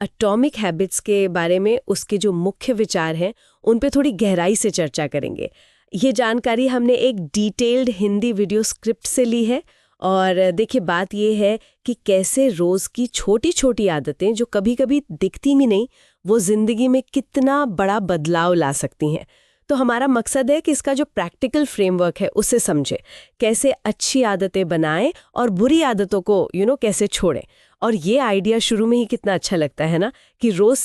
Atomic habits के बारे में उसके जो मुख्य विचार हैं उन पे थोड़ी गहराई से चर्चा करेंगे। ये जानकारी हमने एक डिटेल्ड हिंदी वीडियो स्क्रिप्ट से ली है। और देखिए, बात ये है कि कैसे रोज़ की छोटी छोटी आदतें जो कभी कभी दिखती भी नहीं, वो ज़िंदगी में कितना बड़ा बदलाव ला सकती हैं। तो हमारा मकसद है कि इसका जो प्रैक्टिकल फ्रेमवर्क है उसे समझे, कैसे अच्छी आदतें बनाएं और बुरी आदतों को कैसे छोड़ें। और ये आइडिया शुरू में ही कितना अच्छा लगता है ना, कि रोज़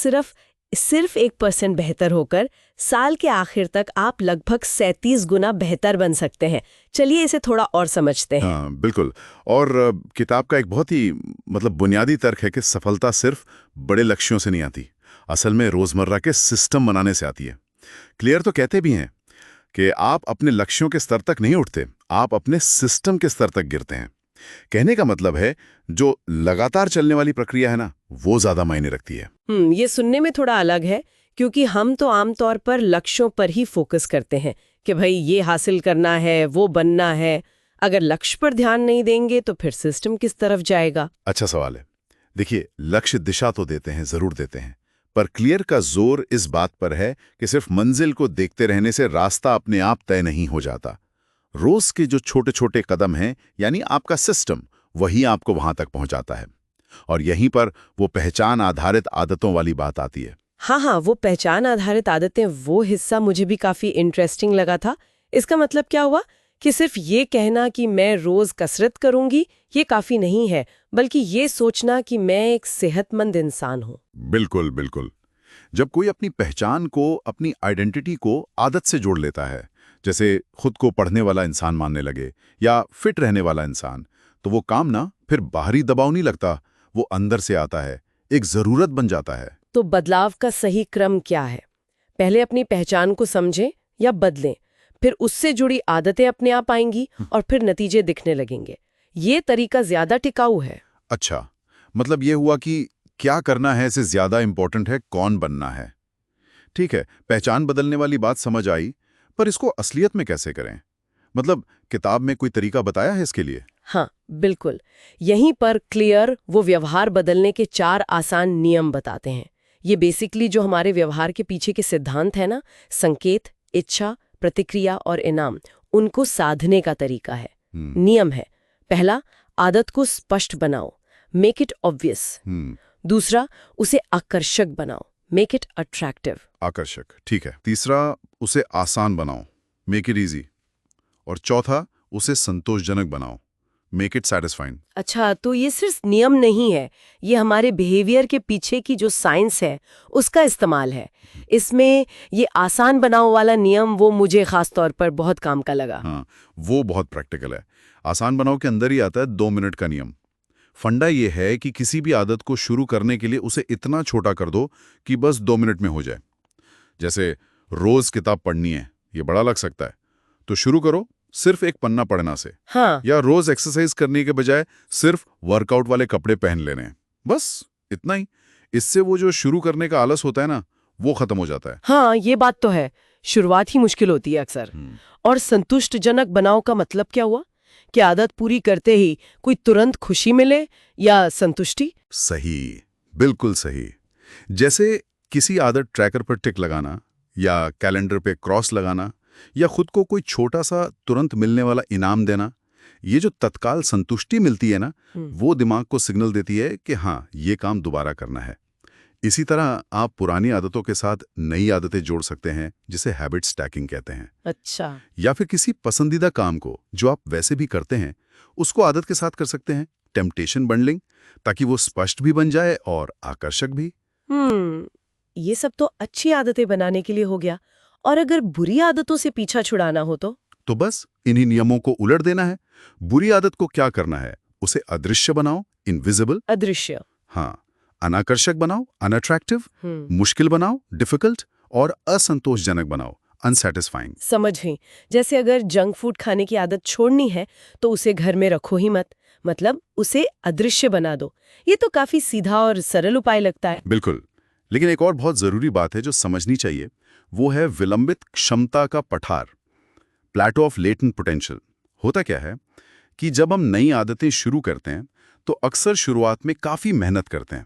सिर्फ 1% बेहतर होकर साल के आखिर तक आप लगभग 37 गुना बेहतर बन सकते हैं। चलिए इसे थोड़ा और समझते हैं। हाँ, बिल्कुल। और किताब का एक बहुत ही बुनियादी तर्क है कि सफलता सिर्फ बड़े लक्ष्यों से नहीं आती, असल में रोजमर्रा के सिस्टम बनाने से आती है। क्लियर तो कहते भी हैं कि आप अपने लक्ष्यों के स्तर तक नहीं उठते, आप अपने सिस्टम के स्तर तक गिरते हैं। कहने का मतलब है जो लगातार चलने वाली प्रक्रिया है ना, वो ज्यादा मायने रखती है। ये सुनने में थोड़ा अलग है, क्योंकि हम तो आमतौर पर लक्ष्यों पर ही फोकस करते हैं कि भाई ये हासिल करना है, वो बनना है। अगर लक्ष्य पर ध्यान नहीं देंगे तो फिर सिस्टम किस तरफ जाएगा? अच्छा सवाल है। देखिए, लक्ष्य दिशा तो देते हैं, जरूर देते हैं, पर क्लियर का जोर इस बात पर है कि सिर्फ मंजिल को देखते रहने से रास्ता अपने आप तय नहीं हो जाता। रोज के जो छोटे छोटे कदम हैं, यानी आपका सिस्टम, वही आपको वहां तक पहुंचाता है। और यहीं पर वो पहचान आधारित आदतों वाली बात आती है। हाँ, वो पहचान आधारित आदतें, वो हिस्सा मुझे भी काफी इंटरेस्टिंग लगा था। इसका मतलब क्या हुआ कि सिर्फ ये कहना कि मैं रोज कसरत करूंगी, ये काफी नहीं है, बल्कि ये सोचना कि मैं एक सेहतमंद इंसान हूँ। बिल्कुल बिल्कुल। जब कोई अपनी पहचान को, अपनी आइडेंटिटी को आदत से जोड़ लेता है, जैसे खुद को पढ़ने वाला इंसान मानने लगे या फिट रहने वाला इंसान, तो वो काम ना फिर बाहरी दबाव नहीं लगता, वो अंदर से आता है, एक जरूरत बन जाता है। तो बदलाव का सही क्रम क्या है? पहले अपनी पहचान को समझें या बदलें, फिर उससे जुड़ी आदतें अपने आप आएंगी और फिर नतीजे दिखने लगेंगे। ये तरीका ज्यादा टिकाऊ है। अच्छा, मतलब ये हुआ कि क्या करना है से ज्यादा इंपॉर्टेंट है कौन बनना है। ठीक है, पहचान बदलने वाली बात समझ आई, पर इसको असलियत में कैसे करें? किताब में कोई तरीका बताया है इसके लिए? हाँ, बिल्कुल। यहीं पर क्लियर वो व्यवहार बदलने के 4 आसान नियम बताते हैं। ये बेसिकली जो हमारे व्यवहार के पीछे के सिद्धांत है ना, संकेत, इच्छा, प्रतिक्रिया और इनाम, उनको साधने का तरीका है। नियम है, पहला, आदत को स्पष्ट बनाओ, मेक इट ऑब्वियस। दूसरा, उसे आकर्षक बनाओ, मेक इट अट्रैक्टिव। आकर्षक, ठीक है। तीसरा, उसे आसान बनाओ, मेक इट इजी। और चौथा, उसे संतोषजनक बनाओ, मेक इट सैटिस्फाइंग। अच्छा, तो ये सिर्फ नियम नहीं है, ये हमारे बिहेवियर के पीछे की जो साइंस है उसका इस्तेमाल है। इसमें ये आसान बनाओ वाला नियम वो मुझे खास तौर पर बहुत काम का लगा। हाँ, वो बहुत प्रैक्टिकल है। आसान बनाओ के अंदर ही आता है 2 मिनट का नियम। फंडा ये है कि किसी भी आदत को शुरू करने के लिए उसे इतना छोटा कर दो कि बस 2 मिनट में हो जाए। जैसे रोज किताब पढ़नी है, ये बड़ा लग सकता है, तो शुरू करो सिर्फ एक पन्ना पढ़ना से। हाँ। या रोज एक्सरसाइज करने के बजाय सिर्फ वर्कआउट वाले कपड़े पहन लेने हैं, बस इतना ही। इससे वो जो शुरू करने का आलस होता है ना, वो खत्म हो जाता है। हाँ, ये बात तो है, शुरुआत ही मुश्किल होती है अक्सर। और संतुष्टजनक बनाओ का मतलब क्या हुआ? कि आदत पूरी करते ही कोई तुरंत खुशी मिले या संतुष्टि? सही, बिल्कुल सही। जैसे किसी आदत ट्रैकर पर टिक लगाना या कैलेंडर पे क्रॉस लगाना या खुद को कोई छोटा सा तुरंत मिलने वाला इनाम देना, ये जो तत्काल संतुष्टि मिलती है ना, वो दिमाग को सिग्नल देती है कि हाँ, ये काम दोबारा करना है। इसी तरह आप पुरानी आदतों के साथ नई आदतें जोड़ सकते हैं, जिसे हैबिट स्टैकिंग कहते हैं। अच्छा। या फिर किसी पसंदीदा काम को जो आप वैसे भी करते हैं, उसको आदत के साथ कर सकते हैं, टेम्पटेशन बंडलिंग, ताकि वो स्पष्ट भी बन जाए और आकर्षक भी। ये सब तो अच्छी आदतें बनाने के लिए हो गया। और अगर बुरी आदतों से पीछा छुड़ाना हो तो बस इन्हीं नियमों को उलट देना है। बुरी आदत को क्या करना है? उसे अदृश्य बनाओ, इनविजिबल। अदृश्य। हाँ, अनाकर्षक बनाओ, अनअट्रैक्टिव। मुश्किल बनाओ, डिफिकल्ट। और असंतोषजनक बनाओ, अनसैटिस्फाइंग। समझ गई। जैसे अगर जंक फूड खाने की आदत छोड़नी है तो उसे घर में रखो ही मत, मतलब उसे अदृश्य बना दो। ये तो काफी सीधा और सरल उपाय लगता है। बिल्कुल। लेकिन एक और बहुत जरूरी बात है जो समझनी चाहिए, वो है विलंबित क्षमता का पठार, प्लेटो ऑफ लेटेंट पोटेंशियल। होता क्या है कि जब हम नई आदतें शुरू करते हैं तो अक्सर शुरुआत में काफी मेहनत करते हैं,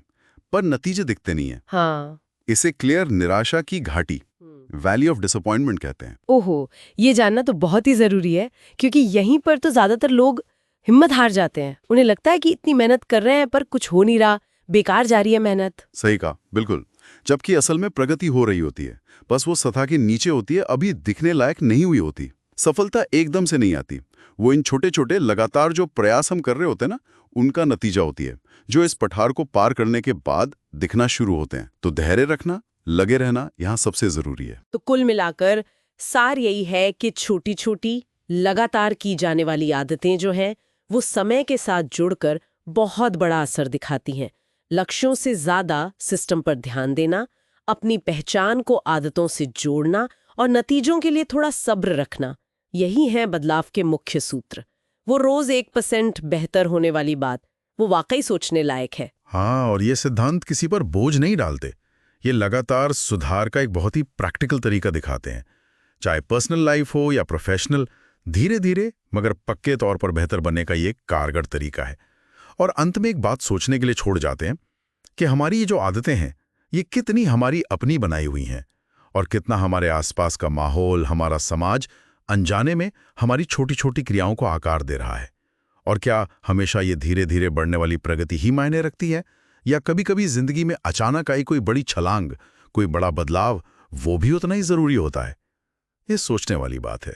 पर नतीजे दिखते नहीं है। हाँ। इसे क्लियर निराशा की घाटी, वैली ऑफ डिसअपॉइंटमेंट कहते हैं। ओहो, ये जानना तो बहुत ही जरूरी है, क्योंकि यहीं पर तो ज्यादातर लोग हिम्मत हार जाते हैं। उन्हें लगता है कि इतनी मेहनत कर रहे हैं पर कुछ हो नहीं रहा, बेकार जा रही है मेहनत। सही कहा, बिल्कुल। जबकि असल में प्रगति हो रही होती है, बस वो सतह के नीचे होती है, अभी दिखने लायक नहीं हुई होती। सफलता एकदम से नहीं आती, वो इन छोटे छोटे लगातार जो प्रयास हम कर रहे होते हैं ना, उनका नतीजा होती है, जो इस पठार को पार करने के बाद दिखना शुरू होते हैं। तो धैर्य रखना, लगे रहना यहाँ सबसे जरूरी है। तो कुल मिलाकर सार यही है कि छोटी छोटी लगातार की जाने वाली आदतें जो हैं वो समय के साथ जुड़कर बहुत बड़ा असर दिखाती हैं। लक्ष्यों से ज्यादा सिस्टम पर ध्यान देना, अपनी पहचान को आदतों से जोड़ना और नतीजों के लिए थोड़ा सब्र रखना, यही है बदलाव के मुख्य सूत्र। वो रोज 1% बेहतर होने वाली बात, वो वाकई सोचने लायक है। हाँ, और ये सिद्धांत किसी पर बोझ नहीं डालते। ये लगातार सुधार का एक बहुत ही प्रैक्टिकल तरीका दिखाते हैं। चाहे पर्सनल लाइफ हो या प्रोफेशनल, धीरे धीरे मगर पक्के तौर पर बेहतर बनने का ये एक कारगर तरीका है। और अंत में एक बात सोचने के लिए छोड़ जाते हैं कि हमारी ये जो आदतें हैं, ये कितनी हमारी अपनी बनाई हुई हैं और कितना हमारे आसपास का माहौल, हमारा समाज अनजाने में हमारी छोटी छोटी क्रियाओं को आकार दे रहा है। और क्या हमेशा ये धीरे धीरे बढ़ने वाली प्रगति ही मायने रखती है, या कभी-कभी जिंदगी में अचानक आई कोई बड़ी छलांग, कोई बड़ा बदलाव, वो भी उतना ही जरूरी होता है? ये सोचने वाली बात है।